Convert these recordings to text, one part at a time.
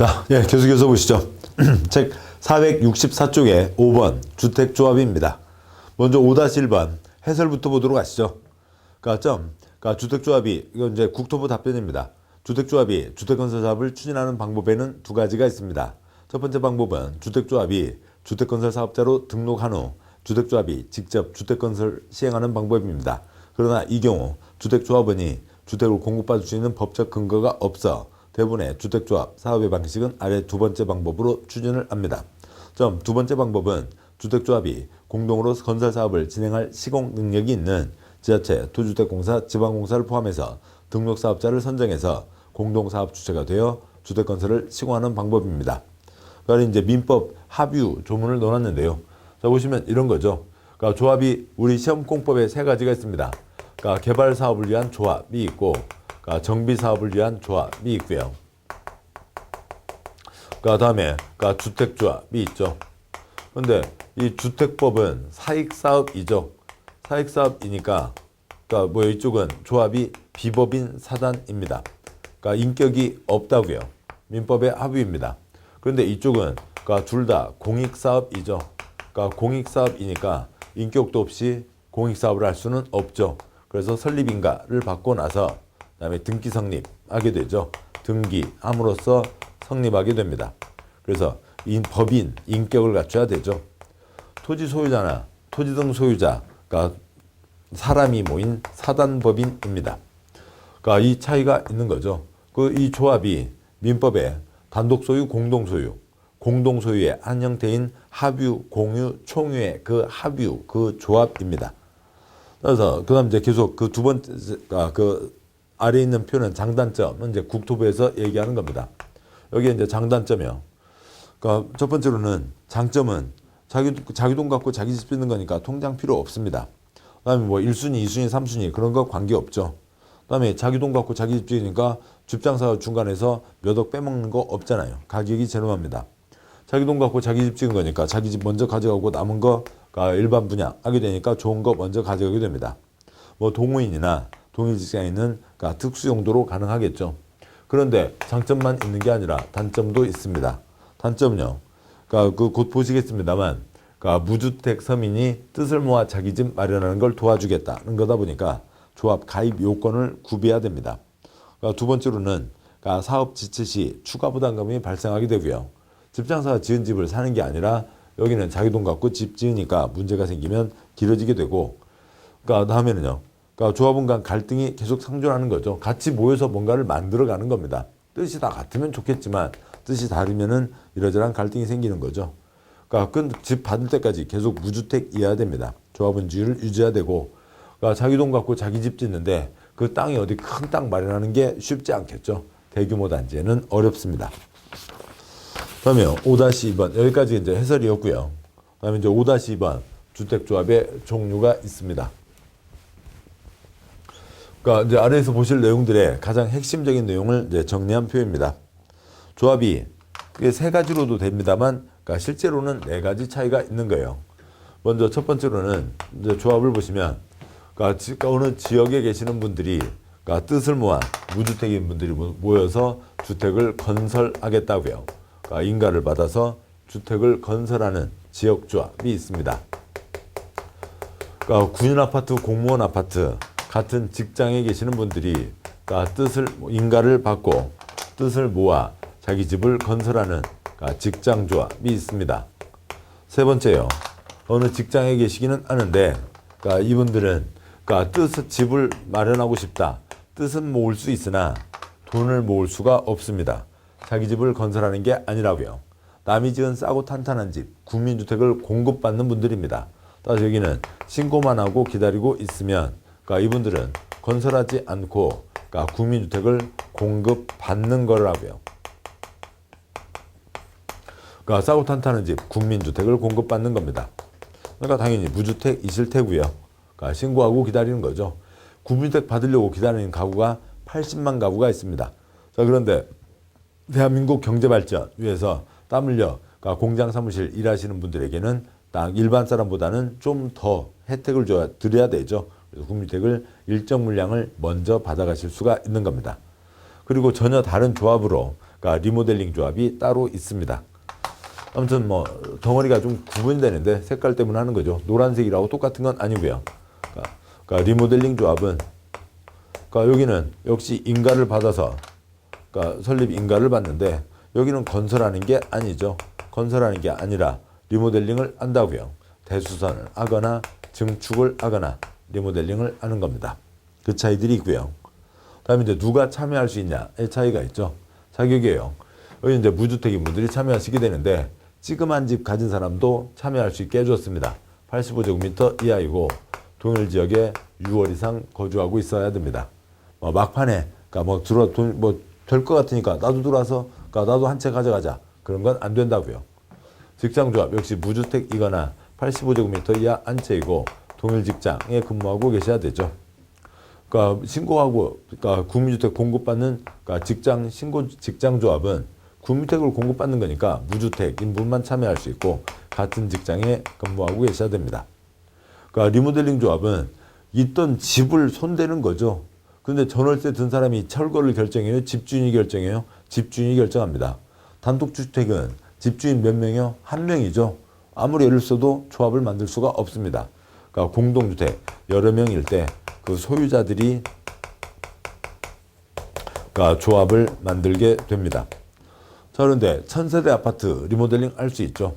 자, 예, 계속해서 보시죠. 책 464쪽에 5번 주택조합입니다. 먼저 5-1번 해설부터 보도록 하시죠. 그러니까 주택조합이, 이건 이제 국토부 답변입니다. 주택조합이 주택건설사업을 추진하는 방법에는 두 가지가 있습니다. 첫 번째 방법은 주택조합이 주택건설사업자로 등록한 후 주택조합이 직접 주택건설 시행하는 방법입니다. 그러나 이 경우 주택조합원이 주택을 공급받을 수 있는 법적 근거가 없어 대부분의 주택조합 사업의 방식은 아래 두 번째 방법으로 추진을 합니다. 두 번째 방법은 주택조합이 공동으로 건설사업을 진행할 시공 능력이 있는 지자체, 토주택공사, 지방공사를 포함해서 등록사업자를 선정해서 공동사업 주체가 되어 주택건설을 시공하는 방법입니다. 그러니까 이제 민법 합유 조문을 넣어놨는데요. 자, 보시면 이런 거죠. 그러니까 조합이 우리 시험공법에 세 가지가 있습니다. 그러니까 개발사업을 위한 조합이 있고, 그러니까 정비사업을 위한 조합이 있고요. 그 다음에 주택조합이 있죠. 근데 이 주택법은 사익사업이죠. 사익사업이니까 뭐 이쪽은 조합이 비법인 사단입니다. 그러니까 인격이 없다고요. 민법의 합의입니다. 그런데 이쪽은 둘 다 공익사업이죠. 그러니까 공익사업이니까 인격도 없이 공익사업을 할 수는 없죠. 그래서 설립인가를 받고 나서 그다음에 등기 성립하게 되죠. 등기함으로써 성립하게 됩니다. 그래서 법인 인격을 갖춰야 되죠. 토지 소유자나 토지 등 소유자가 사람이 모인 사단법인입니다. 그러니까 이 차이가 있는 거죠. 이 조합이 민법에 단독 소유, 공동 소유의 한 형태인 합유, 공유, 총유의 그 합유, 그 조합입니다. 그래서 그다음 이제 계속 그 두 번째 아래에 있는 표는 장단점은 이제 국토부에서 얘기하는 겁니다. 여기에 이제 장단점이요. 그러니까 첫 번째로는 장점은 자기 돈 갖고 자기 집 짓는 거니까 통장 필요 없습니다. 그다음에 뭐 1순위, 2순위, 3순위 그런 거 관계 없죠. 그다음에 자기 돈 갖고 자기 집 지으니까 집장사 중간에서 몇 억 빼먹는 거 없잖아요. 가격이 저렴합니다. 자기 돈 갖고 자기 집 지은 거니까 자기 집 먼저 가져가고 남은 거 일반 분양하게 되니까 좋은 거 먼저 가져가게 됩니다. 뭐 동호인이나 동일 직장인은 특수 용도로 가능하겠죠. 그런데 장점만 있는 게 아니라 단점도 있습니다. 단점은요. 곧 보시겠습니다만 무주택 서민이 뜻을 모아 자기 집 마련하는 걸 도와주겠다는 거다 보니까 조합 가입 요건을 구비해야 됩니다. 두 번째로는 사업 지체 시 추가 부담금이 발생하게 되고요. 집장사가 지은 집을 사는 게 아니라 여기는 자기 돈 갖고 집 지으니까 문제가 생기면 길어지게 되고, 다음에는요. 조합원 간 갈등이 계속 상존하는 거죠. 같이 모여서 뭔가를 만들어가는 겁니다. 뜻이 다 같으면 좋겠지만 뜻이 다르면은 이러저러한 갈등이 생기는 거죠. 집 받을 때까지 계속 무주택이어야 됩니다. 조합원주의를 유지해야 되고, 자기 돈 갖고 자기 집 짓는데 그 땅이 어디 큰 땅 마련하는 게 쉽지 않겠죠. 대규모 단지에는 어렵습니다. 다음에 5-2번 여기까지 이제 해설이었고요. 다음에 이제 5-2번 주택조합의 종류가 있습니다. 이제 아래에서 보실 내용들의 가장 핵심적인 내용을 이제 정리한 표입니다. 조합이 세 가지로도 됩니다만, 실제로는 네 가지 차이가 있는 거예요. 먼저 첫 번째로는 이제 조합을 보시면, 어느 지역에 계시는 분들이, 뜻을 모아 무주택인 분들이 모여서 주택을 건설하겠다고요. 인가를 받아서 주택을 건설하는 지역조합이 있습니다. 군인 아파트, 공무원 아파트, 같은 직장에 계시는 분들이 인가를 받고 뜻을 모아 자기 집을 건설하는 직장조합이 있습니다. 세 번째요. 어느 직장에 계시기는 하는데 이분들은 집을 마련하고 싶다. 뜻은 모을 수 있으나 돈을 모을 수가 없습니다. 자기 집을 건설하는 게 아니라고요. 남이 지은 싸고 탄탄한 집, 국민주택을 공급받는 분들입니다. 따라서 여기는 신고만 하고 기다리고 있으면 이분들은 건설하지 않고 국민주택을 공급받는 거라고요. 싸고 탄탄한 집, 국민주택을 공급받는 겁니다. 당연히 무주택이실 테고요. 신고하고 기다리는 거죠. 국민주택 받으려고 기다리는 가구가 80만 가구가 있습니다. 그런데 대한민국 경제발전 위해서 땀 흘려 공장 사무실 일하시는 분들에게는 일반 사람보다는 좀 더 혜택을 드려야 되죠. 그래서 국민주택을 일정 물량을 먼저 받아가실 수가 있는 겁니다. 그리고 전혀 다른 조합으로 그러니까 리모델링 조합이 따로 있습니다. 아무튼 뭐 덩어리가 좀 구분되는데 색깔 때문에 하는 거죠. 노란색이라고 똑같은 건 아니고요. 그러니까 리모델링 조합은 그러니까 여기는 역시 인가를 받아서 그러니까 설립 인가를 받는데 여기는 건설하는 게 아니죠. 건설하는 게 아니라 리모델링을 한다고요. 대수선을 하거나 증축을 하거나 리모델링을 하는 겁니다. 그 차이들이 있고요. 다음에 이제 누가 참여할 수 있냐의 차이가 있죠. 자격이에요. 여기 이제 무주택인 분들이 참여하시게 되는데 찌그만 집 가진 사람도 참여할 수 있게 해줬습니다. 85제곱미터 이하이고 동일 지역에 6월 이상 거주하고 있어야 됩니다. 막판에 그러니까 뭐 될 것 같으니까 나도 들어와서 그러니까 나도 한 채 가져가자. 그런 건 안 된다고요. 직장조합 역시 무주택이거나 85제곱미터 이하 한 채이고 동일 직장에 근무하고 계셔야 되죠. 그러니까 신고하고 그러니까 구민주택 공급받는 그러니까 직장조합은 구민주택을 공급받는 거니까 무주택인 분만 참여할 수 있고 같은 직장에 근무하고 계셔야 됩니다. 그러니까 리모델링 조합은 있던 집을 손대는 거죠. 근데 전월세 든 사람이 철거를 결정해요? 집주인이 결정해요? 집주인이 결정합니다. 단독주택은 집주인 몇 명이요? 한 명이죠. 아무리 애를 써도 조합을 만들 수가 없습니다. 그러니까 공동주택 여러 명일 때 그 소유자들이 그러니까 조합을 만들게 됩니다. 자, 그런데 1000세대 아파트 리모델링 할 수 있죠.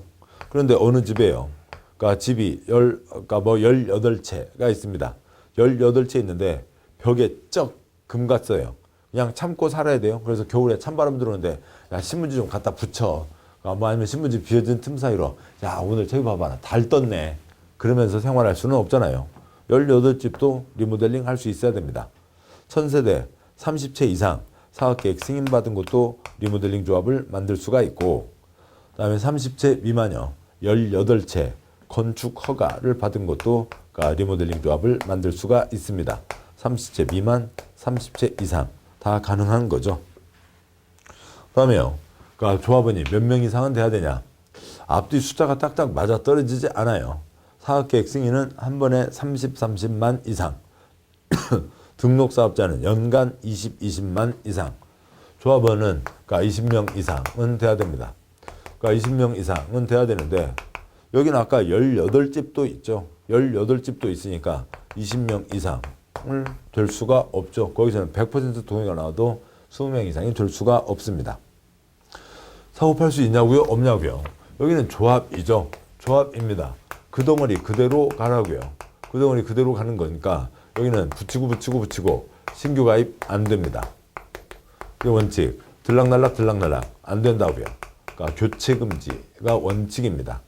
그런데 어느 집에요? 그러니까 집이 그러니까 뭐 18채가 있습니다. 18채 있는데 벽에 쩍 금 갔어요. 그냥 참고 살아야 돼요. 그래서 겨울에 찬바람 들어오는데 야 신문지 좀 갖다 붙여. 뭐 아니면 신문지 비어진 틈 사이로 야 오늘 저기 봐봐라 달 떴네. 그러면서 생활할 수는 없잖아요. 18집도 리모델링 할 수 있어야 됩니다. 1000세대 30채 이상 사업계획 승인받은 곳도 리모델링 조합을 만들 수가 있고 그 다음에 30채 미만요. 18채 건축 허가를 받은 곳도 리모델링 조합을 만들 수가 있습니다. 30채 미만, 30채 이상 다 가능한 거죠. 다음에요. 그러니까 조합원이 몇 명 이상은 돼야 되냐? 앞뒤 숫자가 딱딱 맞아 떨어지지 않아요. 사업계획 승인은 한 번에 30만 이상. 등록사업자는 연간 20만 이상. 조합원은 그러니까 20명 이상은 돼야 됩니다. 그러니까 20명 이상은 돼야 되는데 여기는 아까 18집도 있죠. 18집도 있으니까 20명 이상을 될 수가 없죠. 거기서는 100% 동의가 나와도 20명 이상이 될 수가 없습니다. 사업할 수 있냐고요? 없냐고요? 여기는 조합이죠. 조합입니다. 그 덩어리 그대로 가라고요. 그 덩어리 그대로 가는 거니까 여기는 붙이고 신규 가입 안 됩니다. 그 원칙 들락날락 안 된다고요. 그러니까 교체 금지가 원칙입니다.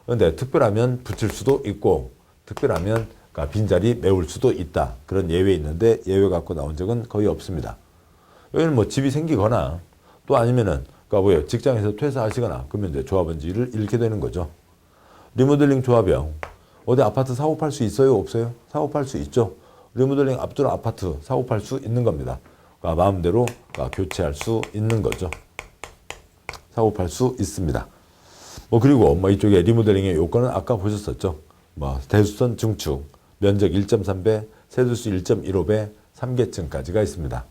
그런데 특별하면 붙일 수도 있고 특별하면 그러니까 빈자리 메울 수도 있다. 그런 예외 있는데 예외 갖고 나온 적은 거의 없습니다. 여기는 뭐 집이 생기거나 또 아니면은 그러니까 뭐예요? 직장에서 퇴사하시거나 그러면 이제 조합원지를 잃게 되는 거죠. 리모델링 조합이요. 어디 아파트 사고 팔 수 있어요? 없어요? 사고 팔 수 있죠. 리모델링 앞두는 아파트 사고 팔 수 있는 겁니다. 그러니까 마음대로 그러니까 교체할 수 있는 거죠. 사고 팔 수 있습니다. 뭐 그리고 뭐 이쪽에 리모델링의 요건은 아까 보셨었죠. 뭐 대수선 증축, 면적 1.3배, 세대수 1.15배, 3계층까지가 있습니다.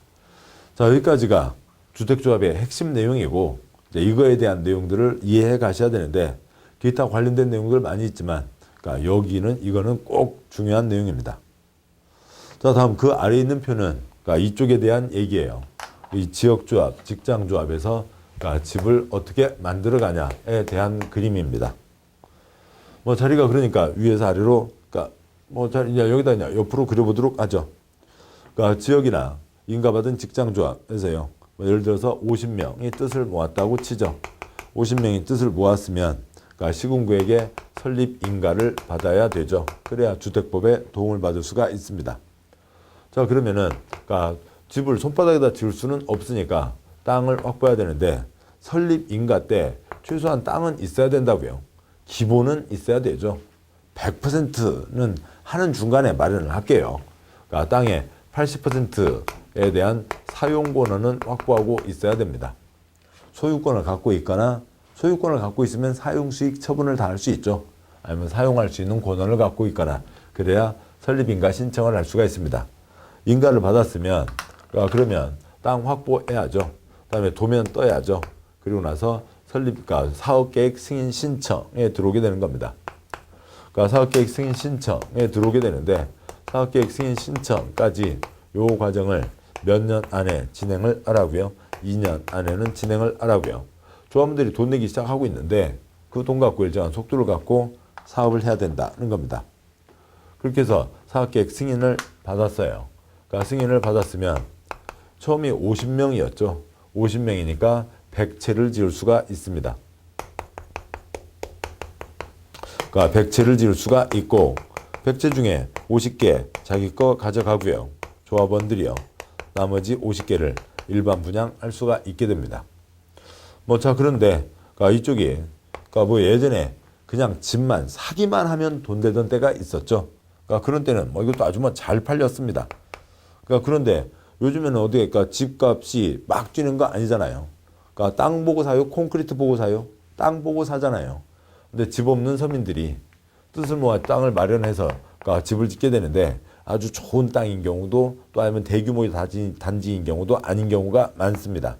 자, 여기까지가 주택조합의 핵심 내용이고 이제 이거에 대한 내용들을 이해해 가셔야 되는데 기타 관련된 내용들 많이 있지만 그러니까 이거는 꼭 중요한 내용입니다. 자, 다음 그 아래에 있는 표는 그러니까 이쪽에 대한 얘기예요. 이 지역조합, 직장조합에서 그러니까 집을 어떻게 만들어가냐에 대한 그림입니다. 뭐 자리가 그러니까 위에서 아래로 그러니까 뭐 이제 여기다 그냥 옆으로 그려보도록 하죠. 그러니까 지역이나 인가받은 직장조합에서요. 뭐 예를 들어서 50명이 뜻을 모았다고 치죠. 50명이 뜻을 모았으면 그러니까 시군구에게 설립 인가를 받아야 되죠. 그래야 주택법에 도움을 받을 수가 있습니다. 자, 그러면은 그러니까 집을 손바닥에다 지을 수는 없으니까 땅을 확보해야 되는데 설립 인가 때 최소한 땅은 있어야 된다고요. 기본은 있어야 되죠. 100%는 하는 중간에 마련을 할게요. 그러니까 땅의 80%에 대한 사용 권한은 확보하고 있어야 됩니다. 소유권을 갖고 있거나 소유권을 갖고 있으면 사용수익 처분을 다 할 수 있죠. 아니면 사용할 수 있는 권한을 갖고 있거나 그래야 설립인가 신청을 할 수가 있습니다. 인가를 받았으면 그러면 땅 확보해야죠. 그다음에 도면 떠야죠. 그리고 나서 설립가 사업계획 승인 신청에 들어오게 되는 겁니다. 그러니까 사업계획 승인 신청에 들어오게 되는데 사업계획 승인 신청까지 요 과정을 몇 년 안에 진행을 하라고요. 2년 안에는 진행을 하라고요. 조합원들이 돈 내기 시작하고 있는데 그 돈 갖고 일정한 속도를 갖고 사업을 해야 된다는 겁니다. 그렇게 해서 사업계획 승인을 받았어요. 그러니까 승인을 받았으면 처음이 50명이었죠. 50명이니까 100채를 지을 수가 있습니다. 그러니까 100채를 지을 수가 있고 100채 중에 50개 자기 거 가져가고요. 조합원들이요. 나머지 50개를 일반 분양할 수가 있게 됩니다. 자 그런데 그러니까 이쪽이 그러니까 뭐 예전에 그냥 집만 사기만 하면 돈 되던 때가 있었죠. 그러니까 그런 때는 이것도 아주 잘 팔렸습니다. 그러니까 그런데 요즘에는 어디에 그러니까 집값이 막 뛰는 거 아니잖아요. 그러니까 땅 보고 사요, 콘크리트 보고 사요, 땅 보고 사잖아요. 근데 집 없는 서민들이 뜻을 모아 땅을 마련해서 그러니까 집을 짓게 되는데 아주 좋은 땅인 경우도 또 아니면 대규모의 단지인 경우도 아닌 경우가 많습니다.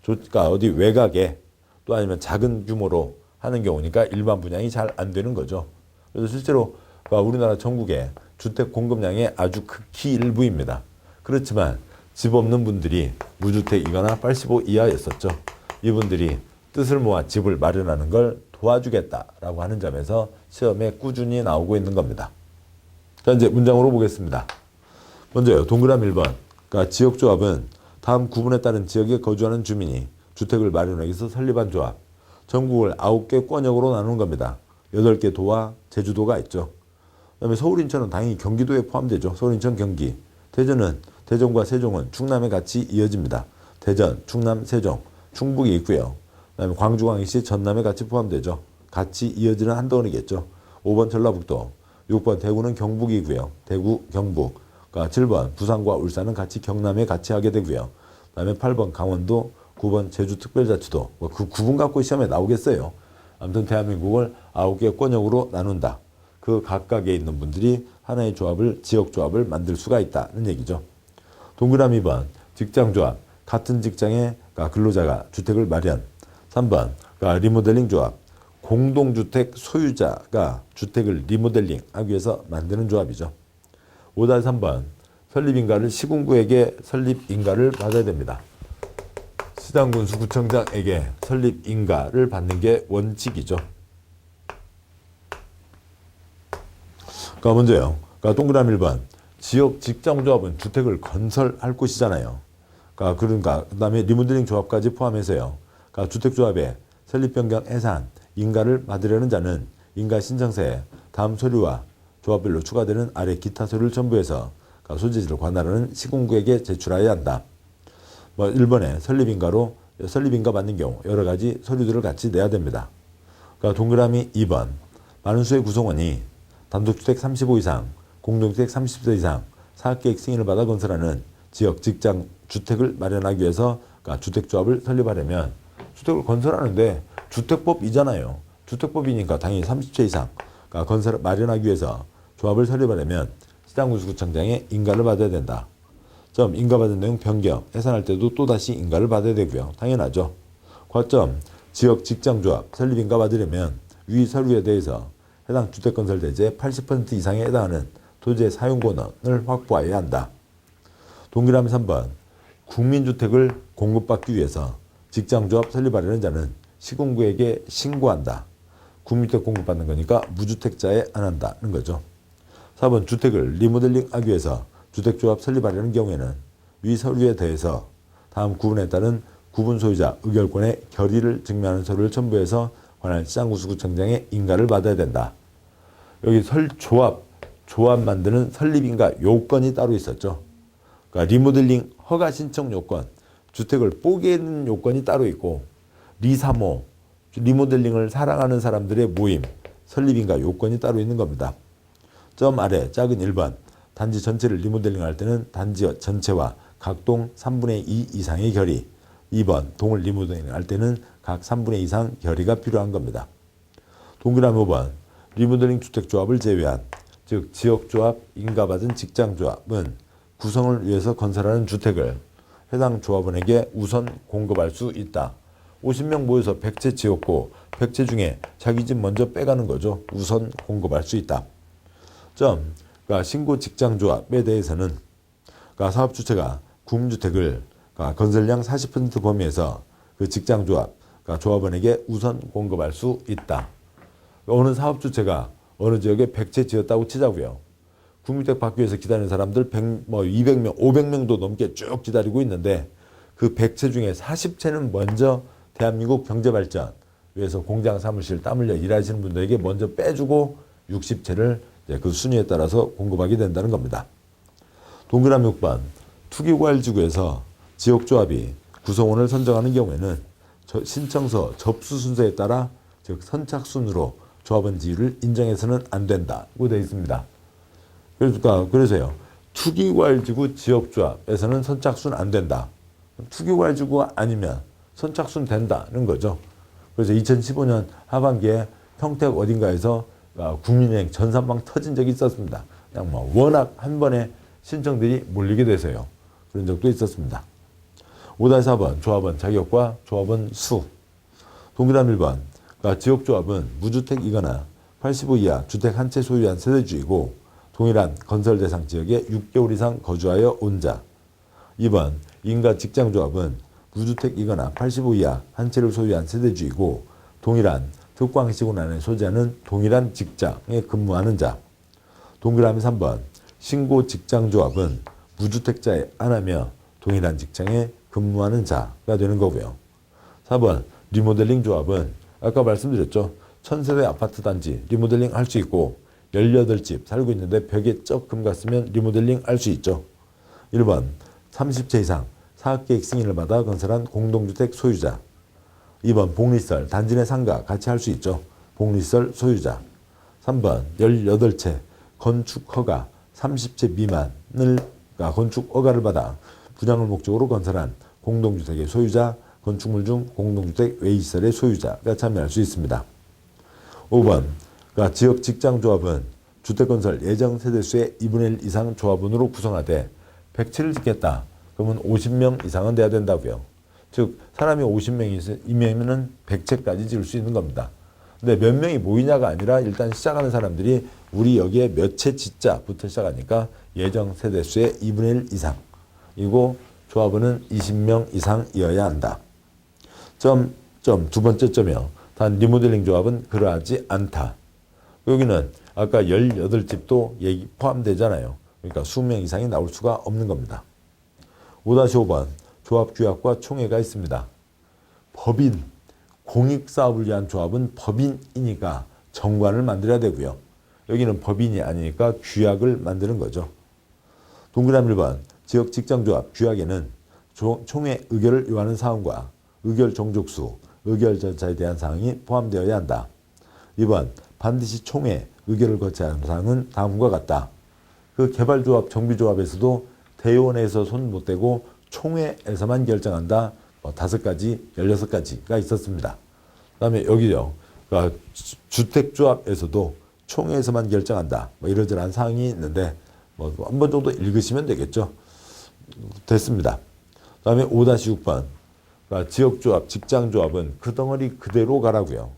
그러니까 어디 외곽에 또 아니면 작은 규모로 하는 경우니까 일반 분양이 잘 안 되는 거죠. 그래서 실제로 우리나라 전국의 주택 공급량의 아주 극히 일부입니다. 그렇지만 집 없는 분들이 무주택이거나 85 이하였었죠. 이분들이 뜻을 모아 집을 마련하는 걸 도와주겠다라고 하는 점에서 시험에 꾸준히 나오고 있는 겁니다. 자, 이제 문장으로 보겠습니다. 먼저요. 동그라미 1번. 그러니까 지역조합은 다음 구분에 따른 지역에 거주하는 주민이 주택을 마련하기 위해서 설립한 조합. 전국을 9개 권역으로 나누는 겁니다. 8개 도와 제주도가 있죠. 그다음에 서울, 인천은 당연히 경기도에 포함되죠. 서울, 인천, 경기. 대전과 세종은 충남에 같이 이어집니다. 대전, 충남, 세종, 충북이 있고요. 그다음에 광주, 광역시, 전남에 같이 포함되죠. 같이 이어지는 한 덩어리겠죠. 5번 전라북도, 6번 대구는 경북이고요. 대구, 경북. 그러니까 7번 부산과 울산은 같이 경남에 같이 하게 되고요. 그다음에 8번 강원도, 9번 제주특별자치도. 그 구분 갖고 시험에 나오겠어요. 아무튼 대한민국을 9개 권역으로 나눈다. 그 각각에 있는 분들이 하나의 조합을, 지역조합을 만들 수가 있다는 얘기죠. 동그라미 2번 직장조합. 같은 직장의 근로자가 주택을 마련. 3번 리모델링 조합. 공동주택 소유자가 주택을 리모델링 하기 위해서 만드는 조합이죠. 5-3번 설립인가를 시군구에게 설립인가를 받아야 됩니다. 시장군수 구청장에게 설립인가를 받는 게 원칙이죠. 그러니까 먼저요. 동그라미 1번 지역 직장조합은 주택을 건설할 곳이잖아요. 그러니까 그다음에 리모델링 조합까지 포함해서요. 주택조합의 설립 변경 해산 인가를 받으려는 자는 인가 신청서에 다음 서류와 조합별로 추가되는 아래 기타 서류를 첨부해서 소재지를 관할하는 시군구에게 제출해야 한다. 1번에 설립인가 받는 경우 여러 가지 서류들을 같이 내야 됩니다. 동그라미 2번 많은 수의 구성원이 단독주택 35 이상, 공동주택 30세 이상, 사업계획 승인을 받아 건설하는 지역 직장 주택을 마련하기 위해서 주택조합을 설립하려면 주택을 건설하는데 주택법이잖아요. 주택법이니까 당연히 30채 이상 건설 마련하기 위해서 조합을 설립하려면 시장군수구청장의 인가를 받아야 된다. 점 인가받은 내용 변경, 해산할 때도 또다시 인가를 받아야 되고요. 당연하죠. 과점 지역 직장조합 설립인가 받으려면 위 서류에 대해서 해당 주택건설대지의 80% 이상에 해당하는 토지의 사용권을 확보해야 한다. 동그라미 3번 국민주택을 공급받기 위해서 직장조합 설립하려는 자는 시군구에게 신고한다. 국민주택 공급받는 거니까 무주택자에 안한다는 거죠. 4번 주택을 리모델링 하기 위해서 주택조합 설립하려는 경우에는 위 서류에 대해서 다음 구분에 따른 구분 소유자 의결권의 결의를 증명하는 서류를 첨부해서 관할 시장군수구청장의 인가를 받아야 된다. 여기 조합 만드는 설립인가 요건이 따로 있었죠. 그러니까 리모델링 허가 신청 요건, 주택을 뽀개는 요건이 따로 있고 리사모, 리모델링을 사랑하는 사람들의 모임, 설립인가 요건이 따로 있는 겁니다. 점 아래 작은 1번 단지 전체를 리모델링 할 때는 단지 전체와 각 동 3분의 2 이상의 결의. 2번 동을 리모델링 할 때는 각 3분의 2 이상 결의가 필요한 겁니다. 동그라미 5번 리모델링 주택조합을 제외한 즉 지역조합 인가받은 직장조합은 구성을 위해서 건설하는 주택을 해당 조합원에게 우선 공급할 수 있다. 50명 모여서 100채 지었고 100채 중에 자기 집 먼저 빼가는 거죠. 우선 공급할 수 있다. 그러니까 신고 직장조합에 대해서는 그러니까 사업 주체가 구음주택을 그러니까 건설량 40% 범위에서 그 직장조합, 그러니까 조합원에게 우선 공급할 수 있다. 어느 사업 주체가 어느 지역에 100채 지었다고 치자고요. 구음주택 받기 위해서 기다리는 사람들 200명, 500명도 넘게 쭉 기다리고 있는데 그 100채 중에 40채는 먼저 대한민국 경제발전 위해서 공장 사무실 땀 흘려 일하시는 분들에게 먼저 빼주고 60채를 그 순위에 따라서 공급하게 된다는 겁니다. 동그라미 6번 투기과열지구에서 지역조합이 구성원을 선정하는 경우에는 신청서 접수 순서에 따라 즉 선착순으로 조합원 지위를 인정해서는 안 된다고 되어 있습니다. 그래서요. 투기과열지구 지역조합에서는 선착순 안 된다. 투기과열지구가 아니면 선착순 된다는 거죠. 그래서 2015년 하반기에 평택 어딘가에서 국민은행 전산망 터진 적이 있었습니다. 그냥 워낙 한 번에 신청들이 몰리게 돼서요. 그런 적도 있었습니다. 5-4번 조합원 자격과 조합원 수. 동그라미 1번 지역조합은 무주택이거나 85 이하 주택 한 채 소유한 세대주이고 동일한 건설 대상 지역에 6개월 이상 거주하여 온 자. 2번 인가 직장조합은 무주택이거나 85 이하 한 채를 소유한 세대주이고 동일한 특광시군안에 소재하는 동일한 직장에 근무하는 자. 동그라미 3번 신고 직장조합은 무주택자에 안하며 동일한 직장에 근무하는 자가 되는 거고요. 4번 리모델링 조합은 아까 말씀드렸죠. 1000세대 아파트 단지 리모델링 할 수 있고 18집 살고 있는데 벽에 쩍금 갔으면 리모델링 할 수 있죠. 1번 30채 이상 사업계획 승인을 받아 건설한 공동주택 소유자. 2번 복리설 단지 내 상가 같이 할 수 있죠. 복리설 소유자. 3번 18채 건축허가 30채 미만을 건축허가를 받아 분양을 목적으로 건설한 공동주택의 소유자, 건축물 중 공동주택 외시설의 소유자가 참여할 수 있습니다. 5번 지역 직장조합은 주택건설 예정 세대수의 2분의 1 이상 조합원으로 구성하되 100채를 짓겠다. 그러면 50명 이상은 돼야 된다고요. 즉 사람이 50명이면 100채까지 지을 수 있는 겁니다. 근데 몇 명이 모이냐가 아니라 일단 시작하는 사람들이 우리 여기에 몇 채 짓자부터 시작하니까 예정 세대수의 2분의 1 이상. 이고 조합원은 20명 이상이어야 한다. 두 번째 점이요. 단 리모델링 조합은 그러하지 않다. 여기는 아까 18집도 포함되잖아요. 그러니까 20명 이상이 나올 수가 없는 겁니다. 5-5번 조합 규약과 총회가 있습니다. 법인, 공익사업을 위한 조합은 법인이니까 정관을 만들어야 되고요. 여기는 법인이 아니니까 규약을 만드는 거죠. 동그라미 1번 지역 직장조합 규약에는 총회 의결을 요하는 사항과 의결 종족수, 의결 절차에 대한 사항이 포함되어야 한다. 2번 반드시 총회 의결을 거쳐야 하는 사항은 다음과 같다. 그 개발조합, 정비조합에서도 대의원에서 손 못 대고 총회에서만 결정한다. 5가지, 16가지가 있었습니다. 그 다음에 여기요. 그러니까 주택조합에서도 총회에서만 결정한다. 이러저러한 사항이 있는데 한 번 정도 읽으시면 되겠죠. 됐습니다. 그 다음에 5-6번 그러니까 지역조합, 직장조합은 그 덩어리 그대로 가라고요.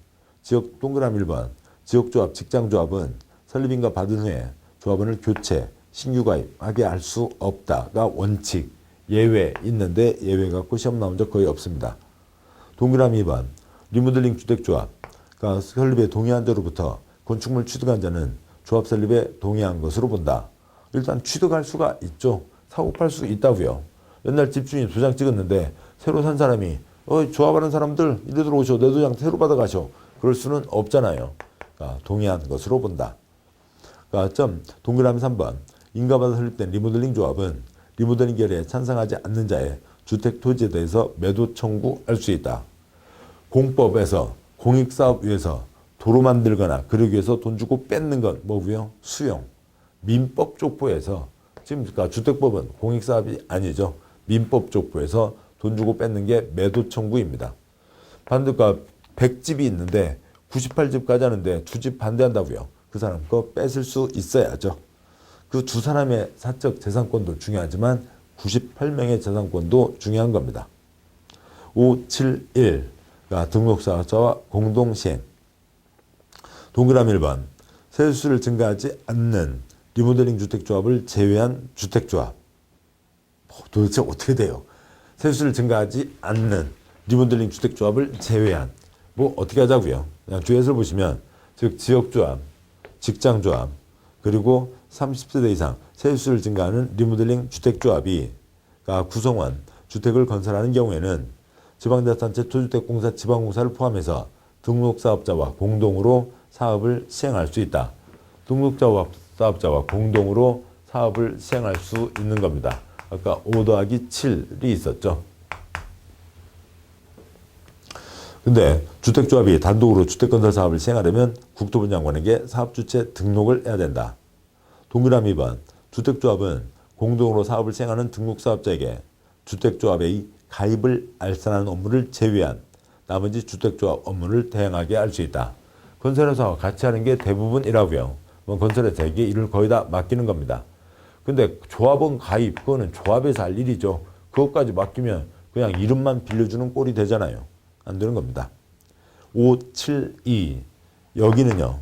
동그라미 1번 지역조합, 직장조합은 설립인가 받은 후에 조합원을 교체, 신규 가입하게 할 수 없다가 원칙, 예외 있는데 예외 갖고 시험 나온 적 거의 없습니다. 동그라미 2번 리모델링 주택조합, 그러니까 설립에 동의한 자로부터 건축물 취득한 자는 조합 설립에 동의한 것으로 본다. 일단 취득할 수가 있죠. 사고 팔 수 있다고요. 옛날 집주인이 도장 찍었는데 새로 산 사람이 조합하는 사람들 이리 들어오셔, 내 도장 새로 받아가셔. 그럴 수는 없잖아요. 그러니까 동의한 것으로 본다. 그러니까 동그라미 3번 인가받아 설립된 리모델링 조합은 리모델링 결의에 찬성하지 않는 자의 주택 토지에 대해서 매도 청구할 수 있다. 공법에서 공익사업 위해서 도로 만들거나 그러기 위해서 돈 주고 뺏는 건 뭐고요? 수용. 민법 족보에서 지금 그러니까 주택법은 공익사업이 아니죠. 민법 족보에서 돈 주고 뺏는 게 매도 청구입니다. 반대가 100집이 있는데 98집까지 하는데 2집 반대한다고요. 그 사람 거 뺏을 수 있어야죠. 그 두 사람의 사적 재산권도 중요하지만 98명의 재산권도 중요한 겁니다. 571가 등록사업자와 공동시행. 동그라미 1번 세수를 증가하지 않는 리모델링 주택조합을 제외한 주택조합. 도대체 어떻게 돼요? 세수를 증가하지 않는 리모델링 주택조합을 제외한. 어떻게 하자고요? 그냥 주의해서 보시면 즉 지역조합, 직장조합, 그리고 30세대 이상 세수를 증가하는 리모델링 주택조합이 구성원 주택을 건설하는 경우에는 지방자치단체 토주택공사 지방공사를 포함해서 등록사업자와 공동으로 사업을 시행할 수 있다. 등록사업자와 공동으로 사업을 시행할 수 있는 겁니다. 아까 5-7이 있었죠. 근데 주택조합이 단독으로 주택건설 사업을 시행하려면 국토부 장관에게 사업주체 등록을 해야 된다. 동그라미 2번 주택조합은 공동으로 사업을 시행하는 등록사업자에게 주택조합의 가입을 알선하는 업무를 제외한 나머지 주택조합 업무를 대행하게 할 수 있다. 건설회사와 같이 하는 게 대부분이라고요. 건설회사에게 일을 거의 다 맡기는 겁니다. 근데 조합원 가입, 그거는 조합에서 할 일이죠. 그것까지 맡기면 그냥 이름만 빌려주는 꼴이 되잖아요. 안 되는 겁니다. 572 여기는요.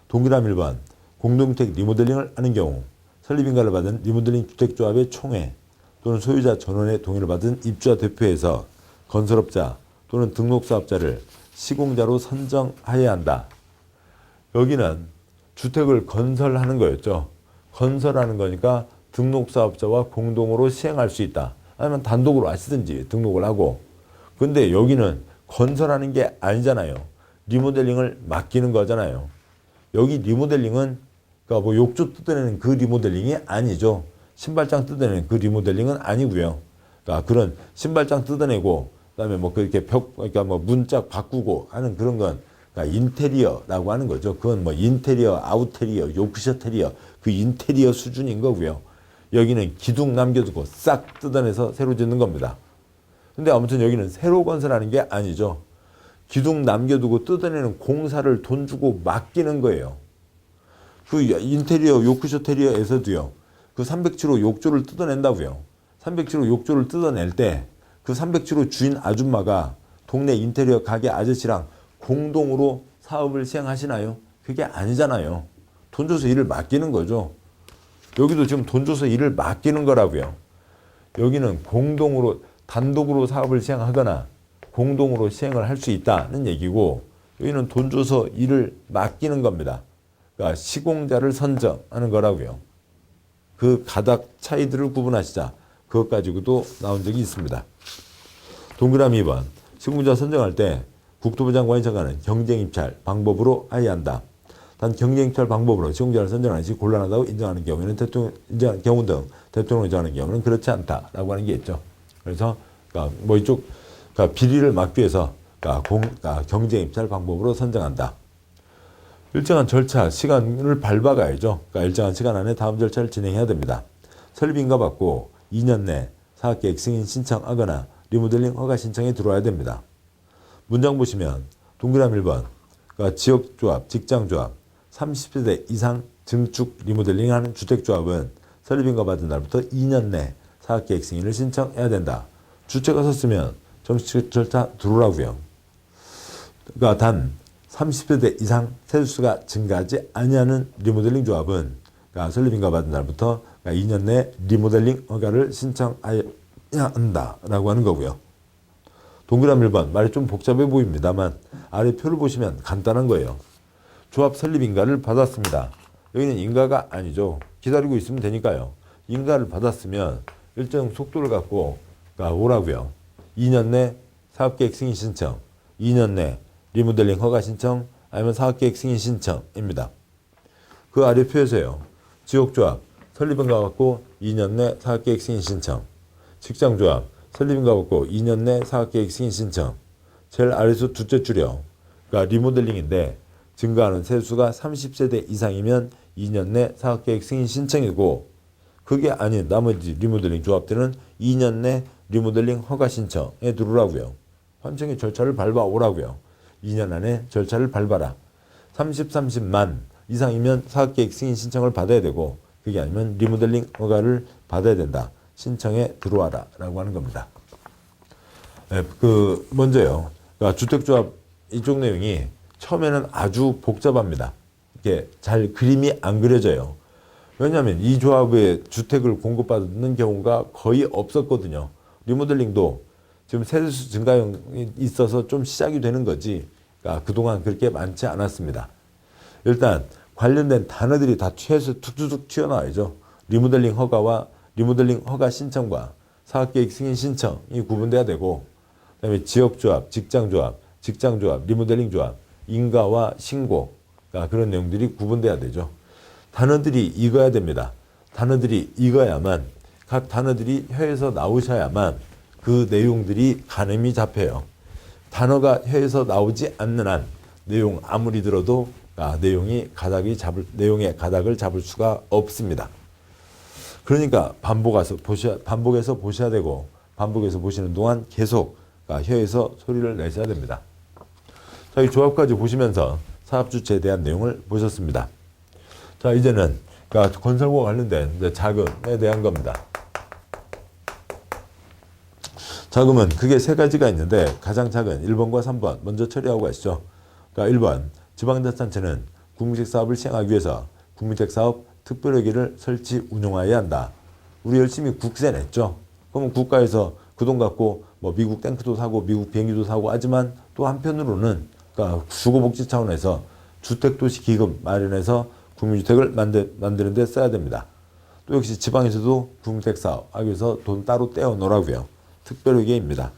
동그라미 1번 공동주택 리모델링을 하는 경우 설립인가를 받은 리모델링 주택조합의 총회 또는 소유자 전원의 동의를 받은 입주자 대표에서 건설업자 또는 등록사업자를 시공자로 선정해야 한다. 여기는 주택을 건설하는 거였죠. 건설하는 거니까 등록사업자와 공동으로 시행할 수 있다. 아니면 단독으로 하시든지 등록을 하고. 근데 여기는 건설하는 게 아니잖아요. 리모델링을 맡기는 거잖아요. 여기 리모델링은 그러니까 욕조 뜯어내는 그 리모델링이 아니죠. 신발장 뜯어내는 그 리모델링은 아니고요. 그러니까 그런 신발장 뜯어내고 그다음에 그렇게 그러니까 문짝 바꾸고 하는 그런 건 그러니까 인테리어라고 하는 거죠. 그건 인테리어, 아우테리어, 요크셔 테리어 그 인테리어 수준인 거고요. 여기는 기둥 남겨두고 싹 뜯어내서 새로 짓는 겁니다. 근데 아무튼 여기는 새로 건설하는 게 아니죠. 기둥 남겨두고 뜯어내는 공사를 돈 주고 맡기는 거예요. 그 인테리어 요크셔 테리어에서도요. 그 307호 욕조를 뜯어낸다고요. 307호 욕조를 뜯어낼 때 그 307호 주인 아줌마가 동네 인테리어 가게 아저씨랑 공동으로 사업을 시행하시나요? 그게 아니잖아요. 돈 줘서 일을 맡기는 거죠. 여기도 지금 돈 줘서 일을 맡기는 거라고요. 여기는 공동으로 단독으로 사업을 시행하거나 공동으로 시행을 할 수 있다는 얘기고 여기는 돈 줘서 일을 맡기는 겁니다. 그러니까 시공자를 선정하는 거라고요. 그 가닥 차이들을 구분하시자. 그것 가지고도 나온 적이 있습니다. 동그라미 2번 시공자 선정할 때 국토부 장관이 정하는 경쟁입찰 방법으로 해야 한다. 단 경쟁입찰 방법으로 시공자를 선정하는 것이 곤란하다고 인정하는 경우에는 인정하는 경우 등 대통령이 정하는 경우는 그렇지 않다라고 하는 게 있죠. 그래서 이쪽 비리를 막기 위해서 경쟁입찰 방법으로 선정한다. 일정한 절차, 시간을 밟아가야죠. 일정한 시간 안에 다음 절차를 진행해야 됩니다. 설립인가 받고 2년 내 사업계획 승인 신청하거나 리모델링 허가 신청에 들어와야 됩니다. 문장 보시면 동그라미 1번 지역조합, 직장조합, 30세대 이상 증축 리모델링하는 주택조합은 설립인가 받은 날부터 2년 내 사업계획 승인을 신청해야 된다. 주체가 섰으면 정식 절차 들어오라고요. 단 30세대 이상 세수가 증가하지 아니하는 리모델링 조합은 설립인가 받은 날부터 2년 내 리모델링 허가를 신청해야 한다라고 하는 거고요. 동그라미 1번 말이 좀 복잡해 보입니다만 아래 표를 보시면 간단한 거예요. 조합 설립인가를 받았습니다. 여기는 인가가 아니죠. 기다리고 있으면 되니까요. 인가를 받았으면 일정 속도를 갖고 오라고요. 2년 내 사업계획 승인 신청, 2년 내 리모델링 허가 신청, 아니면 사업계획 승인 신청입니다. 그 아래 표에서요. 지역조합 설립인가 받고 2년 내 사업계획 승인 신청, 직장조합 설립인가 받고 2년 내 사업계획 승인 신청, 제일 아래에서 둘째 줄이요. 리모델링인데 증가하는 세수가 30세대 이상이면 2년 내 사업계획 승인 신청이고 그게 아닌 나머지 리모델링 조합들은 2년 내 리모델링 허가 신청에 들어오라고요. 환청의 절차를 밟아오라고요. 2년 안에 절차를 밟아라. 30만 이상이면 사업계획 승인 신청을 받아야 되고 그게 아니면 리모델링 허가를 받아야 된다. 신청에 들어와라라고 하는 겁니다. 네, 먼저요. 그러니까 주택조합 이쪽 내용이 처음에는 아주 복잡합니다. 이게 잘 그림이 안 그려져요. 왜냐하면 이 조합에 주택을 공급받는 경우가 거의 없었거든요. 리모델링도 지금 세대수 증가형이 있어서 좀 시작이 되는 거지. 그러니까 그동안 그렇게 많지 않았습니다. 일단 관련된 단어들이 다 툭툭툭 튀어나와야죠. 리모델링 허가와 리모델링 허가 신청과 사업계획 승인 신청이 구분돼야 되고, 그다음에 지역조합, 직장조합, 리모델링 조합, 인가와 신고, 그러니까 그런 내용들이 구분돼야 되죠. 단어들이 익어야 됩니다. 단어들이 익어야만, 각 단어들이 혀에서 나오셔야만 그 내용들이 가늠이 잡혀요. 단어가 혀에서 나오지 않는 한 내용 아무리 들어도 내용의 가닥을 잡을 수가 없습니다. 그러니까 반복해서 보셔야 되고, 반복해서 보시는 동안 계속 혀에서 소리를 내셔야 됩니다. 자, 이 조합까지 보시면서 사업주체에 대한 내용을 보셨습니다. 자, 이제는 건설과 관련된 자금에 대한 겁니다. 자금은 크게 세 가지가 있는데, 가장 작은 1번과 3번 먼저 처리하고 가시죠. 그러니까 1번, 지방자치단체는 국민주택 사업을 시행하기 위해서 국민주택 사업 특별회계를 설치 운용해야 한다. 우리 열심히 국세 냈죠. 그러면 국가에서 그 돈 갖고 뭐 미국 탱크도 사고 미국 비행기도 사고 하지만, 또 한편으로는 주거복지 차원에서 주택도시기금 마련해서 국민주택을 만드는 데 써야 됩니다. 또 역시 지방에서도 국민주택 사업 하기 위해서 돈 따로 떼어 놓으라고요. 특별회계입니다.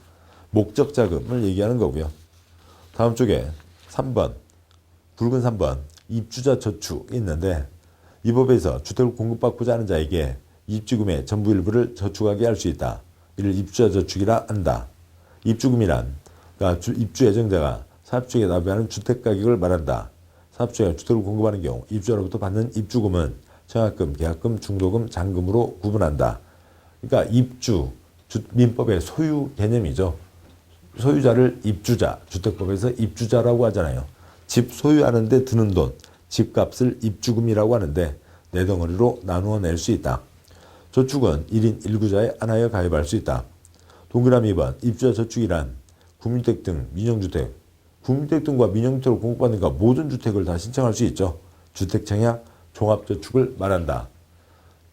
목적 자금을 얘기하는 거고요. 다음 쪽에 3번, 붉은 3번, 입주자 저축이 있는데, 이 법에서 주택을 공급받고자 하는 자에게 입주금의 전부 일부를 저축하게 할 수 있다. 이를 입주자 저축이라 한다. 입주금이란 입주 예정자가 사업주에게 납부하는 주택가격을 말한다. 사업주가 주택을 공급하는 경우 입주자로부터 받는 입주금은 청약금, 계약금, 중도금, 잔금으로 구분한다. 그러니까 민법의 소유 개념이죠. 소유자를 입주자, 주택법에서 입주자라고 하잖아요. 집 소유하는데 드는 돈, 집값을 입주금이라고 하는데 네 덩어리로 나누어 낼 수 있다. 저축은 1인 1구자에 한하여 가입할 수 있다. 동그라미 2번, 입주자 저축이란 국민주택 등 민영주택, 국민주택 등과 민영주택을 공급받는 모든 주택을 다 신청할 수 있죠. 주택청약, 종합저축을 말한다.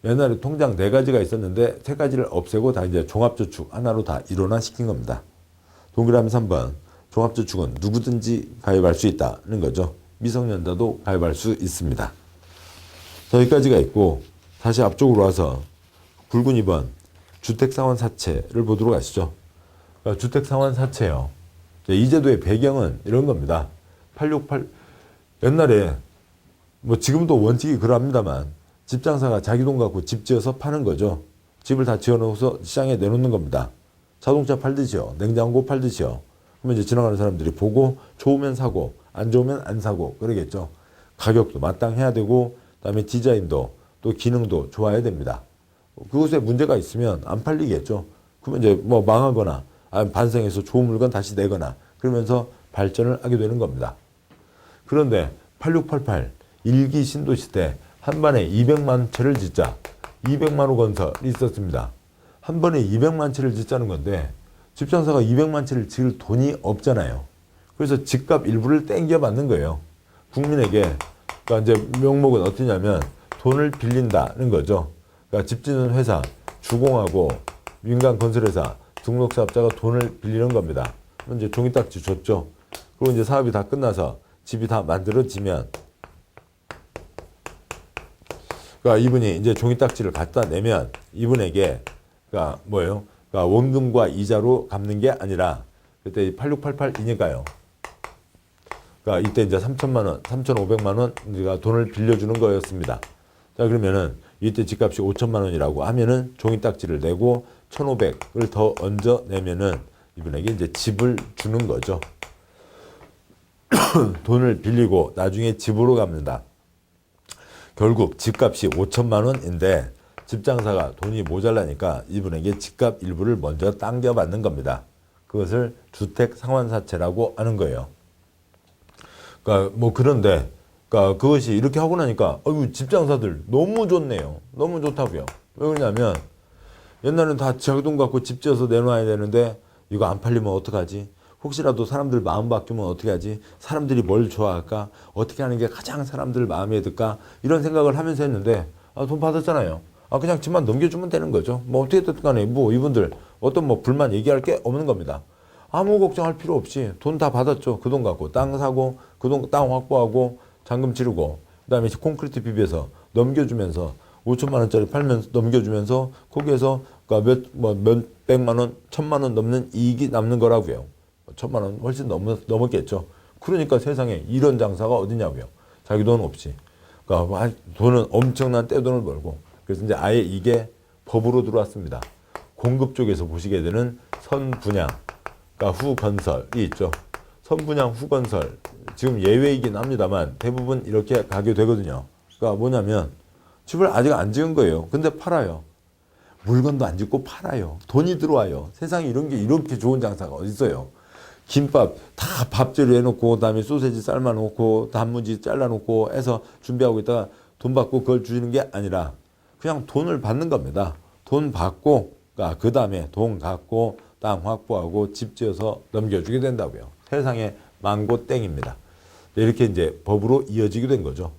옛날에 통장 4가지가 있었는데 3가지를 없애고 다 이제 종합저축 하나로 다 일원화시킨 겁니다. 동그라미 3번, 종합저축은 누구든지 가입할 수 있다는 거죠. 미성년자도 가입할 수 있습니다. 자, 여기까지가 있고, 다시 앞쪽으로 와서 붉은 2번, 주택상환사채를 보도록 하시죠. 그러니까 주택상환사채요. 이 제도의 배경은 이런 겁니다. 868, 옛날에, 뭐 지금도 원칙이 그러합니다만, 집장사가 자기 돈 갖고 집 지어서 파는 거죠. 집을 다 지어놓아서 시장에 내놓는 겁니다. 자동차 팔듯이요. 냉장고 팔듯이요. 그러면 이제 지나가는 사람들이 보고 좋으면 사고, 안 좋으면 안 사고, 그러겠죠. 가격도 마땅해야 되고, 그다음에 디자인도 또 기능도 좋아야 됩니다. 그것에 문제가 있으면 안 팔리겠죠. 그러면 이제 뭐 망하거나 반성해서 좋은 물건 다시 내거나 그러면서 발전을 하게 되는 겁니다. 그런데 8688 1기 신도시 때 한 번에 200만 채를 짓자, 200만 호 건설이 있었습니다. 한 번에 200만 채를 짓자는 건데 집장사가 200만 채를 지을 돈이 없잖아요. 그래서 집값 일부를 땡겨 받는 거예요. 국민에게. 그러니까 이제 명목은 어떠냐면 돈을 빌린다는 거죠. 그러니까 집 짓는 회사, 주공하고 민간 건설회사, 등록사업자가 돈을 빌리는 겁니다. 그럼 이제 종이딱지 줬죠. 그리고 이제 사업이 다 끝나서 집이 다 만들어지면, 그러니까 이분이 이제 종이딱지를 갖다 내면 이분에게, 그러니까 뭐예요? 그러니까 원금과 이자로 갚는 게 아니라, 그때 8688이니까요. 그러니까 이때 이제 3천만 원, 3,500만 원 우리가 돈을 빌려주는 거였습니다. 자, 그러면은 이때 집값이 5천만 원이라고 하면은 종이딱지를 내고 1,500을 더 얹어 내면은 이분에게 이제 집을 주는 거죠. 돈을 빌리고 나중에 집으로 갚는다. 결국 집값이 5천만 원인데 집장사가 돈이 모자라니까 이분에게 집값 일부를 먼저 당겨받는 겁니다. 그것을 주택상환사채라고 하는 거예요. 그러니까 뭐 그런데, 그러니까 그것이 이렇게 하고 나니까 집장사들 너무 좋네요. 너무 좋다고요. 왜 그러냐면 옛날에는 다 자기 돈 갖고 집 지어서 내놔야 되는데 이거 안 팔리면 어떡하지? 혹시라도 사람들 마음 바뀌면 어떻게 하지? 사람들이 뭘 좋아할까? 어떻게 하는 게 가장 사람들 마음에 들까? 이런 생각을 하면서 했는데 돈 받았잖아요. 그냥 집만 넘겨주면 되는 거죠. 뭐 어떻게 됐든 간에 뭐 이분들 어떤 뭐 불만 얘기할 게 없는 겁니다. 아무 걱정할 필요 없이 돈 다 받았죠. 그 돈 갖고 땅 사고 그 돈 땅 확보하고 잔금 치르고 그다음에 콘크리트 비벼서 넘겨주면서 5천만 원짜리 팔면서 넘겨주면서 거기에서 몇백만 원, 1,000만 원 넘는 이익이 남는 거라고요. 1,000만 원 훨씬 넘었겠죠. 그러니까 세상에 이런 장사가 어디냐고요. 자기 돈 없이. 그러니까 돈은 엄청난 떼돈을 벌고 그래서 이제 아예 이게 법으로 들어왔습니다. 공급 쪽에서 보시게 되는 선분양, 그러니까 후건설이 있죠. 선분양, 후건설 지금 예외이긴 합니다만 대부분 이렇게 가게 되거든요. 그러니까 뭐냐면 집을 아직 안 지은 거예요. 근데 팔아요. 물건도 안 짓고 팔아요. 돈이 들어와요. 세상에 이런 게 이렇게 좋은 장사가 어디 있어요. 김밥 다 밥재료 해놓고 그다음에 소세지 삶아놓고 단무지 잘라놓고 해서 준비하고 있다가 돈 받고 그걸 주시는 게 아니라 그냥 돈을 받는 겁니다. 돈 받고 그 다음에 돈 갖고 땅 확보하고 집 지어서 넘겨주게 된다고요. 세상에 망고 땡입니다. 이렇게 이제 법으로 이어지게 된 거죠.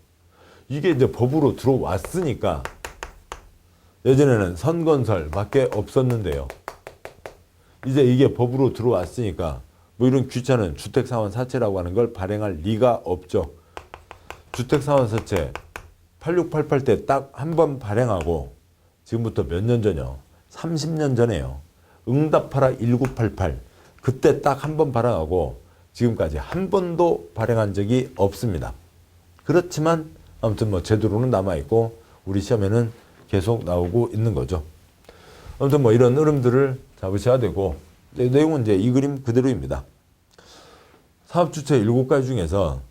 이게 이제 법으로 들어왔으니까 예전에는 선건설밖에 없었는데요. 이제 이게 법으로 들어왔으니까 뭐 이런 귀찮은 주택사원사채라고 하는 걸 발행할 리가 없죠. 주택사원사채 8688 때 딱 한 번 발행하고 지금부터 몇 년 전이요? 30년 전에요. 응답하라 1988 그때 딱 한 번 발행하고 지금까지 한 번도 발행한 적이 없습니다. 그렇지만 아무튼 뭐 제도로는 남아있고 우리 시험에는 계속 나오고 있는 거죠. 아무튼 뭐 이런 흐름들을 잡으셔야 되고 내용은 이제 이 그림 그대로입니다. 사업주체 7가지 중에서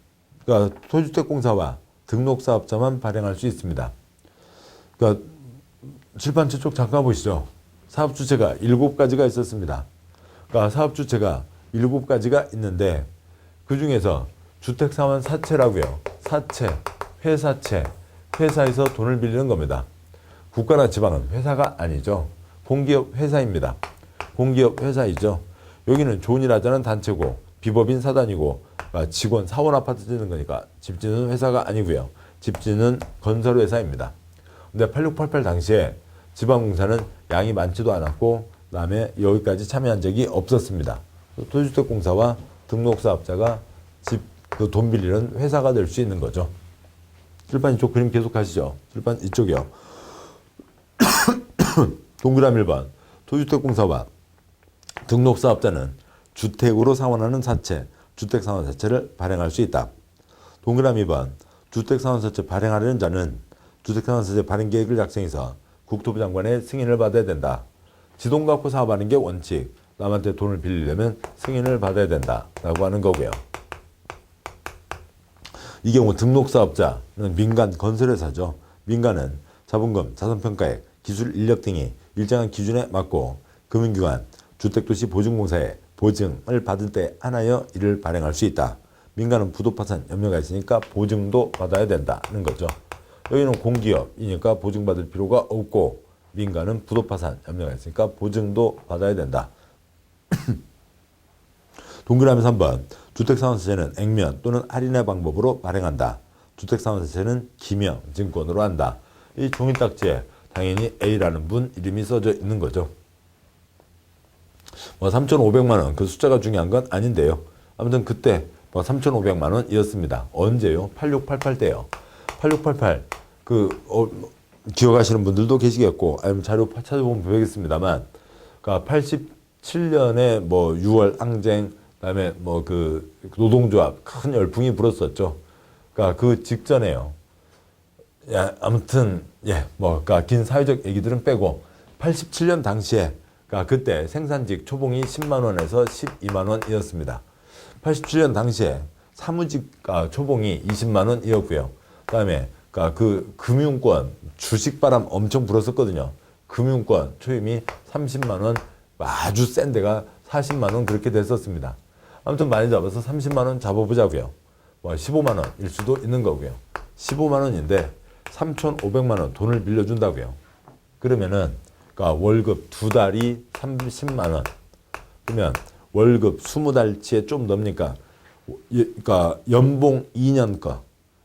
그러니까 토주택공사와 등록사업자만 발행할 수 있습니다. 그러니까 칠판체 쪽 잠깐 보시죠. 사업주체가 7가지가 있었습니다. 그러니까 사업주체가 7가지가 있는데 그 중에서 주택사원 사채라고요. 사채, 회사채, 회사에서 돈을 빌리는 겁니다. 국가나 지방은 회사가 아니죠. 공기업 회사입니다. 공기업 회사이죠. 여기는 존이라자는 단체고 비법인 사단이고 직원 사원 아파트 짓는 거니까 집짓는 회사가 아니고요. 집짓는 건설회사입니다. 근데 8688 당시에 지방공사는 양이 많지도 않았고 그다음에 여기까지 참여한 적이 없었습니다. 토지주택공사와 등록사업자가 그 돈 빌리는 회사가 될 수 있는 거죠. 칠판 이쪽 그림 계속 하시죠. 칠판 이쪽이요. 동그라미 1번 토지주택공사와 등록사업자는 주택으로 상환하는 사채, 주택상환사채를 발행할 수 있다. 동그라미 2번 주택상환사채 발행하려는 자는 주택상환사채 발행 계획을 작성해서 국토부 장관의 승인을 받아야 된다. 지돈 갖고 사업하는 게 원칙. 남한테 돈을 빌리려면 승인을 받아야 된다라고 하는 거고요. 이 경우 등록사업자는 민간 건설회사죠. 민간은 자본금, 자산평가액, 기술 인력 등이 일정한 기준에 맞고 금융기관, 주택도시 보증공사에 보증을 받을 때 하나여 이를 발행할 수 있다. 민간은 부도파산 염려가 있으니까 보증도 받아야 된다는 거죠. 여기는 공기업이니까 보증받을 필요가 없고 민간은 부도파산 염려가 있으니까 보증도 받아야 된다. 동그라미 3번 주택상환사채는 액면 또는 할인의 방법으로 발행한다. 주택상환사채는 기명증권으로 한다. 이 종이딱지에 당연히 A라는 분 이름이 써져 있는 거죠. 뭐 3,500만 원 그 숫자가 중요한 건 아닌데요. 아무튼 그때 뭐 3,500만 원이었습니다. 언제요? 8688 때요. 8688 기억하시는 분들도 계시겠고 아니면 자료 찾아보면 보겠습니다만 그러니까 87년에 뭐 6월 항쟁 그다음에 뭐 그 노동조합 큰 열풍이 불었었죠. 그러니까 그 직전에요. 아무튼 뭐 그러니까 긴 사회적 얘기들은 빼고 87년 당시에 그러니까 그때 생산직 초봉이 10만 원에서 12만 원이었습니다. 87년 당시에 사무직 초봉이 20만 원이었고요. 그다음에 그러니까 그 금융권 주식바람 엄청 불었었거든요. 금융권 초임이 30만 원 아주 센 데가 40만 원 그렇게 됐었습니다. 아무튼 많이 잡아서 30만 원 잡아보자고요. 뭐 15만 원일 수도 있는 거고요. 15만 원인데 3,500만 원 돈을 빌려준다고요. 그러면은 그러니까 월급 2달이 30만 원. 그러면 월급 20달치에 좀 넘으니까 그러니까 연봉 2년 거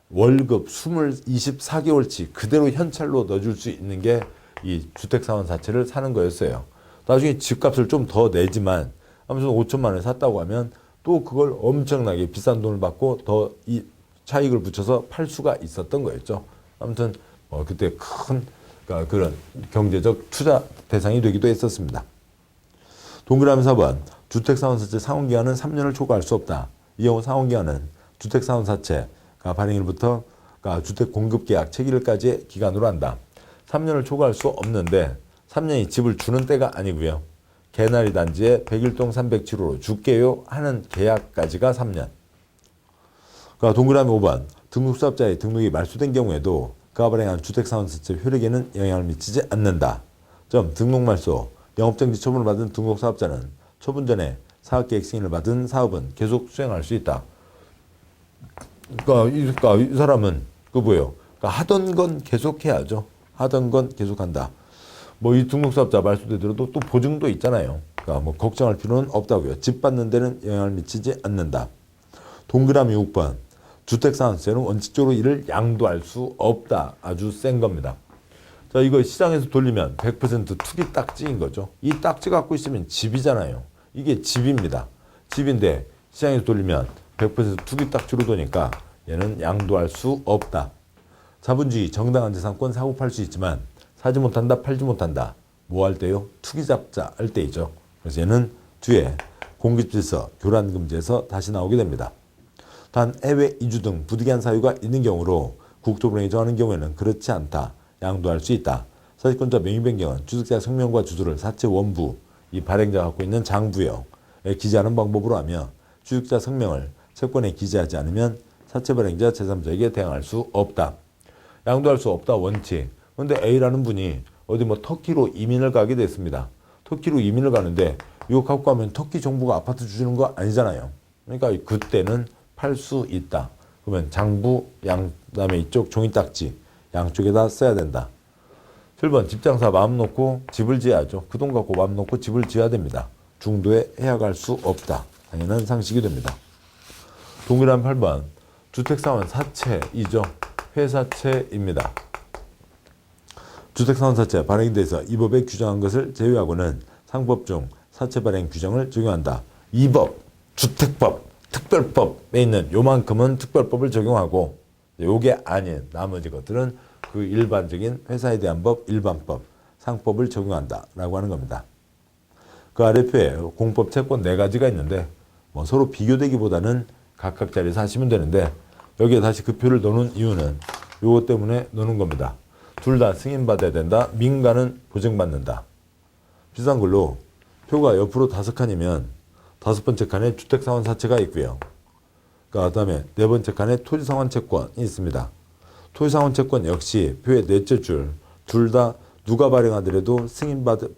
월급 24개월치 그대로 현찰로 넣어줄 수 있는 게 이 주택사원사채를 사는 거였어요. 나중에 집값을 좀 더 내지만 아무튼 5천만 원에 샀다고 하면 또 그걸 엄청나게 비싼 돈을 받고 더 이 차익을 붙여서 팔 수가 있었던 거였죠. 아무튼 그때 큰 그러니까 그런 경제적 투자 대상이 되기도 했었습니다. 동그라미 4번 주택사원사채 상환기간은 3년을 초과할 수 없다. 이 경우 상환기간은 주택사원사채가 발행일부터 그러니까 주택공급계약 체결일까지의 기간으로 한다. 3년을 초과할 수 없는데 3년이 집을 주는 때가 아니고요. 개나리 단지에 101동 307호로 줄게요 하는 계약까지가 3년. 그러니까 동그라미 5번 등록사업자의 등록이 말소된 경우에도 그가 발행한 주택사원사채 효력에는 영향을 미치지 않는다. 등록 말소, 영업정지 처분을 받은 등록사업자는 처분 전에 사업계획 승인을 받은 사업은 계속 수행할 수 있다. 그러니까 이 사람은 뭐예요? 그러니까 하던 건 계속 해야죠. 하던 건 계속한다. 이 등록사업자 말소되더라도 또 보증도 있잖아요. 그러니까 걱정할 필요는 없다고요. 집 받는 데는 영향을 미치지 않는다. 동그라미 6번 주택사원세는 원칙적으로 이를 양도할 수 없다. 아주 센 겁니다. 자, 이거 시장에서 돌리면 100% 투기 딱지인 거죠. 이 딱지 갖고 있으면 집이잖아요. 이게 집입니다. 집인데 시장에서 돌리면 100% 투기 딱지로 도니까 얘는 양도할 수 없다. 자본주의 정당한 재산권 사고 팔 수 있지만 사지 못한다, 팔지 못한다. 뭐 할 때요? 투기잡자 할 때이죠. 그래서 얘는 뒤에 공급질서 교란금지에서 다시 나오게 됩니다. 단 해외 이주 등 부득이한 사유가 있는 경우로 국토부령이 정하는 경우에는 그렇지 않다. 양도할 수 있다. 사실권자 명의 변경은 주택자 성명과 주소를 사채 원부, 이 발행자가 갖고 있는 장부에 기재하는 방법으로 하며 주택자 성명을 채권에 기재하지 않으면 사채 발행자 제3자에게 대항할 수 없다. 양도할 수 없다 원칙. 그런데 A라는 분이 어디 터키로 이민을 가게 됐습니다. 터키로 이민을 가는데 이거 갖고 가면 터키 정부가 아파트 주는 거 아니잖아요. 그러니까 그때는 팔 수 있다. 그러면 장부, 그다음에 이쪽 종이딱지 양쪽에다 써야 된다. 7번 집장사 마음 놓고 집을 지어야죠. 그 돈 갖고 마음 놓고 집을 지어야 됩니다. 중도에 해약할 수 없다. 당연한 상식이 됩니다. 동그라미 8번 주택사원 사채이죠. 회사채입니다. 주택사원사채 발행에 대해서 이 법에 규정한 것을 제외하고는 상법 중 사채 발행 규정을 적용한다. 이 법, 주택법, 특별법에 있는 요만큼은 특별법을 적용하고 요게 아닌 나머지 것들은 그 일반적인 회사에 대한 법, 일반법, 상법을 적용한다 라고 하는 겁니다. 그 아래 표에 공법 채권 4가지가 있는데 서로 비교되기보다는 각각 자리에서 하시면 되는데 여기에 다시 그 표를 넣는 이유는 요거 때문에 넣는 겁니다. 둘 다 승인받아야 된다. 민가는 보증받는다. 비싼 걸로 표가 옆으로 5칸이면 5번째 칸에 주택사원사채가 있고요. 그다음에 4번째 칸에 토지상환채권이 있습니다. 토지상환채권 역시 표의 4째 줄 둘 다 누가 발행하더라도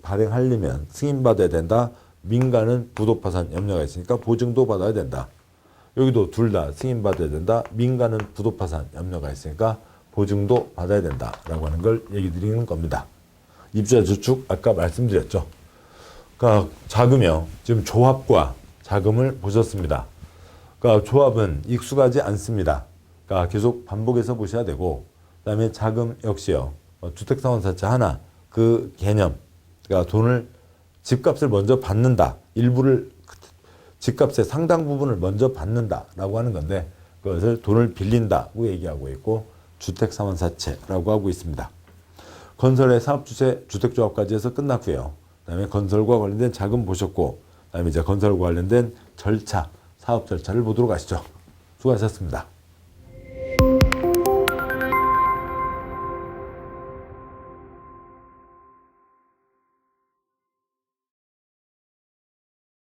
발행하려면 승인받아야 된다. 민가는 부도파산 염려가 있으니까 보증도 받아야 된다. 여기도 둘 다 승인받아야 된다. 민가는 부도파산 염려가 있으니까 보증도 받아야 된다라고 하는 걸 얘기 드리는 겁니다. 입주자 저축 아까 말씀드렸죠. 그러니까 자금이요. 지금 조합과 자금을 보셨습니다. 그러니까 조합은 익숙하지 않습니다. 그러니까 계속 반복해서 보셔야 되고 그다음에 자금 역시요. 주택사원사채 하나 그 개념. 그러니까 돈을 집값을 먼저 받는다. 일부를 집값의 상당 부분을 먼저 받는다라고 하는 건데 그것을 돈을 빌린다고 얘기하고 있고 주택사원사채라고 하고 있습니다. 건설의 사업주체 주택조합까지 해서 끝났고요. 그다음에 건설과 관련된 자금 보셨고 그다음에 이제 건설과 관련된 절차, 사업 절차를 보도록 하시죠. 수고하셨습니다.